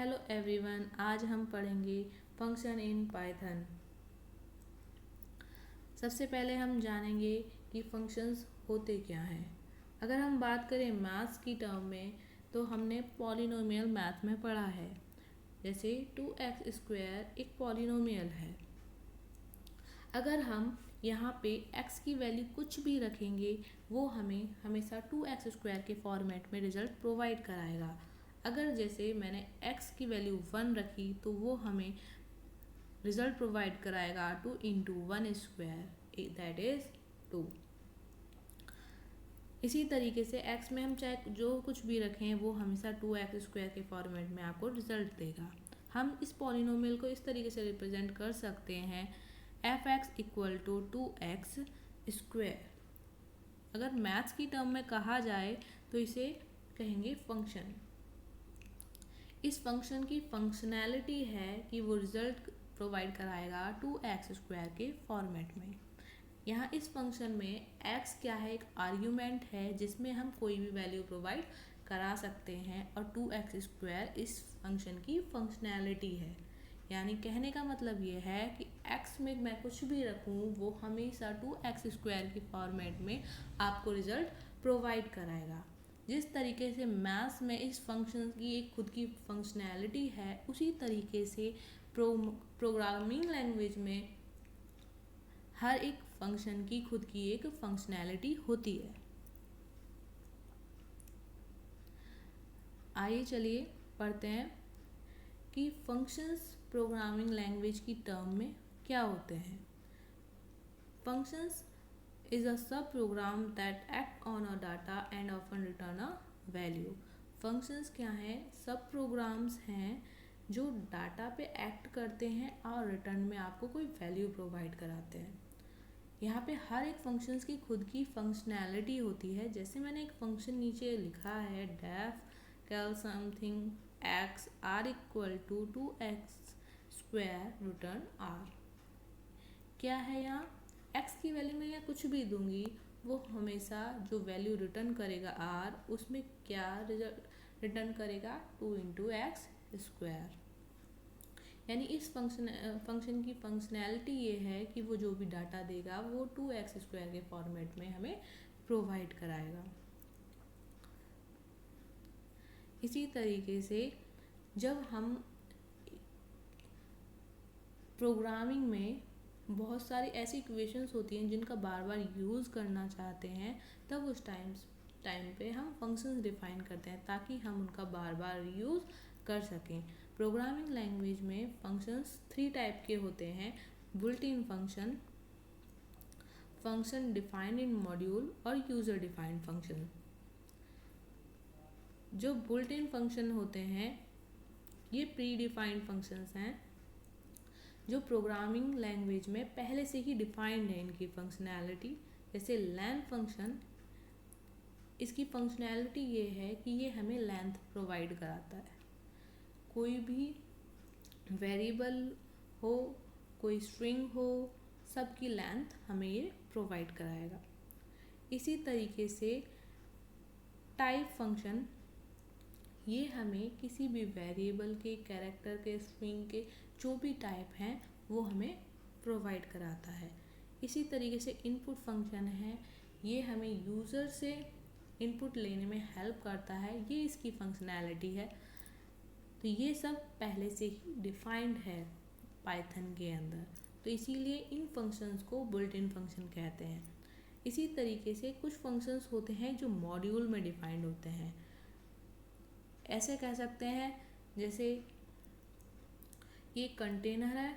Hello everyone, आज हम पढ़ेंगे फंक्शन इन पाइथन। सबसे पहले हम जानेंगे कि फंक्शंस होते क्या हैं। अगर हम बात करें मैथ्स की टर्म में तो हमने पॉलिनोमियल मैथ में पढ़ा है। जैसे 2x² एक पॉलिनोमियल है। अगर हम यहाँ पे x की वैल्यू कुछ भी रखेंगे वो हमें हमेशा 2x² के फॉर्मेट में रिजल्ट प्रोवाइड कराएगा। अगर जैसे मैंने x की वैल्यू 1 रखी तो वो हमें रिजल्ट प्रोवाइड कराएगा 2 इंटू 1² दैट इज 2। इसी तरीके से x में हम चाहे जो कुछ भी रखें वो हमेशा 2x² के फॉर्मेट में आपको रिजल्ट देगा। हम इस पॉलिनोमियल को इस तरीके से रिप्रेजेंट कर सकते हैं f(x) इक्वल टू 2x²। अगर मैथ्स की टर्म में कहा जाए तो इसे कहेंगे फंक्शन। इस फंक्शन की फंक्शनैलिटी है कि वो रिजल्ट प्रोवाइड कराएगा 2x² के फॉर्मेट में। यहाँ इस फंक्शन में x क्या है, एक आर्ग्यूमेंट है जिसमें हम कोई भी वैल्यू प्रोवाइड करा सकते हैं और 2x² इस फंक्शन की फंक्शनैलिटी है। यानी कहने का मतलब ये है कि x में मैं कुछ भी रखूँ वो हमेशा 2x² के फॉर्मेट में आपको रिजल्ट प्रोवाइड कराएगा। जिस तरीके से मैथ्स में इस फंक्शन की एक खुद की फंक्शनैलिटी है, उसी तरीके से प्रोग्रामिंग लैंग्वेज में हर एक फंक्शन की खुद की एक फंक्शनैलिटी होती है। आइए चलिए पढ़ते हैं कि फंक्शंस प्रोग्रामिंग लैंग्वेज की टर्म में क्या होते हैं। Functions is a subprogram that act on a data and often return a value। Functions क्या हैं? सब प्रोग्राम्स हैं जो डाटा पे एक्ट करते हैं और रिटर्न में आपको कोई वैल्यू प्रोवाइड कराते हैं। यहाँ पे हर एक फंक्शंस की खुद की फंक्शनैलिटी होती है। जैसे मैंने एक फंक्शन नीचे लिखा है def cal something x r equal to 2x² return r। क्या है यहाँ? x की वैल्यू में या कुछ भी दूंगी वो हमेशा जो वैल्यू रिटर्न करेगा r, उसमें क्या रिटर्न करेगा 2 इंटू x²। यानी इस फंक्शन की फंक्शनैलिटी ये है कि वो जो भी डाटा देगा वो 2x² के फॉर्मेट में हमें प्रोवाइड कराएगा। इसी तरीके से जब हम प्रोग्रामिंग में बहुत सारी ऐसी इक्वेशंस होती हैं जिनका बार बार यूज़ करना चाहते हैं, तब उस टाइम पे हम फंक्शंस डिफाइन करते हैं ताकि हम उनका बार बार यूज़ कर सकें। प्रोग्रामिंग लैंग्वेज में फंक्शंस 3 टाइप के होते हैं: built in function, function defined in module और यूज़र डिफाइंड फंक्शन। जो बुल्ट इन फंक्शन होते हैं ये प्री डिफाइंड फंक्शंस हैं जो प्रोग्रामिंग लैंग्वेज में पहले से ही डिफाइंड है इनकी फंक्शनैलिटी। जैसे लेंथ फंक्शन, इसकी फंक्शनैलिटी ये है कि ये हमें लेंथ प्रोवाइड कराता है। कोई भी वेरिएबल हो, कोई स्ट्रिंग हो, सबकी लेंथ हमें ये प्रोवाइड कराएगा। इसी तरीके से टाइप फंक्शन, ये हमें किसी भी वेरिएबल के, कैरेक्टर के, स्ट्रिंग के जो भी टाइप हैं वो हमें प्रोवाइड कराता है। इसी तरीके से इनपुट फंक्शन है, ये हमें यूज़र से इनपुट लेने में हेल्प करता है, ये इसकी फंक्शनैलिटी है। तो ये सब पहले से ही डिफाइंड है पाइथन के अंदर, तो इसीलिए इन फंक्शंस को बुल्ट इन फंक्शन कहते हैं। इसी तरीके से कुछ फंक्शंस होते हैं जो मॉड्यूल में डिफाइंड होते हैं। ऐसे कह सकते हैं जैसे ये कंटेनर है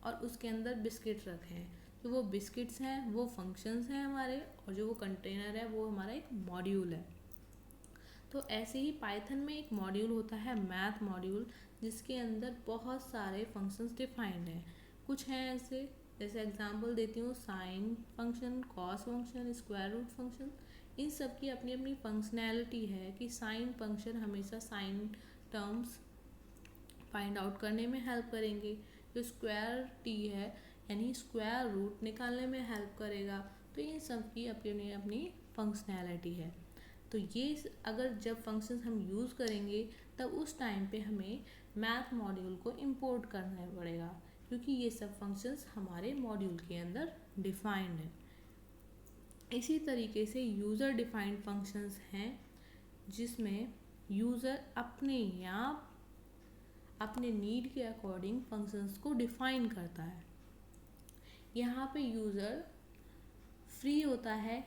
और उसके अंदर बिस्किट रखे हैं, तो वो बिस्किट्स हैं वो फंक्शंस हैं हमारे, और जो वो कंटेनर है वो हमारा एक मॉड्यूल है। तो ऐसे ही पाइथन में एक मॉड्यूल होता है मैथ मॉड्यूल, जिसके अंदर बहुत सारे फंक्शंस डिफाइंड हैं। कुछ हैं ऐसे, जैसे एग्जांपल देती हूँ, sine function, cos function, square root function. इन सब की अपनी अपनी फंक्शनैलिटी है कि साइन फंक्शन हमेशा साइन टर्म्स फाइंड आउट करने में हेल्प करेंगे, जो स्क्वायर टी है यानी स्क्वायर रूट निकालने में हेल्प करेगा। तो इन सब की अपनी अपनी फंक्शनैलिटी है। तो ये अगर जब फंक्शंस हम यूज़ करेंगे तब उस टाइम पे हमें मैथ मॉड्यूल को इंपोर्ट करना पड़ेगा, क्योंकि ये सब फंक्शंस हमारे मॉड्यूल के अंदर डिफाइंड है। इसी तरीके से यूज़र डिफाइंड फंक्शंस हैं, जिसमें यूज़र अपने नीड के अकॉर्डिंग फंक्शंस को डिफाइन करता है। यहाँ पे यूज़र फ्री होता है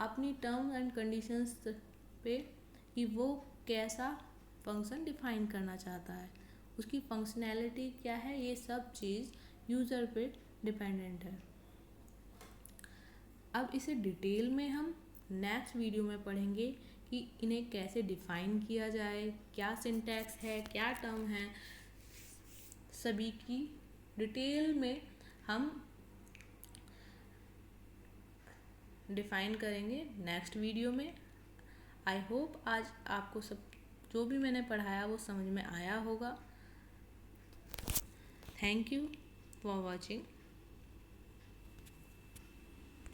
अपनी टर्म्स एंड कंडीशंस पे कि वो कैसा फंक्शन डिफाइन करना चाहता है, उसकी फंक्शनैलिटी क्या है, ये सब चीज़ यूज़र पे डिपेंडेंट है। अब इसे डिटेल में हम नेक्स्ट वीडियो में पढ़ेंगे कि इन्हें कैसे डिफाइन किया जाए, क्या सिंटैक्स है, क्या टर्म है, सभी की डिटेल में हम डिफाइन करेंगे नेक्स्ट वीडियो में। आई होप आज आपको सब जो भी मैंने पढ़ाया वो समझ में आया होगा। Thank you for watching.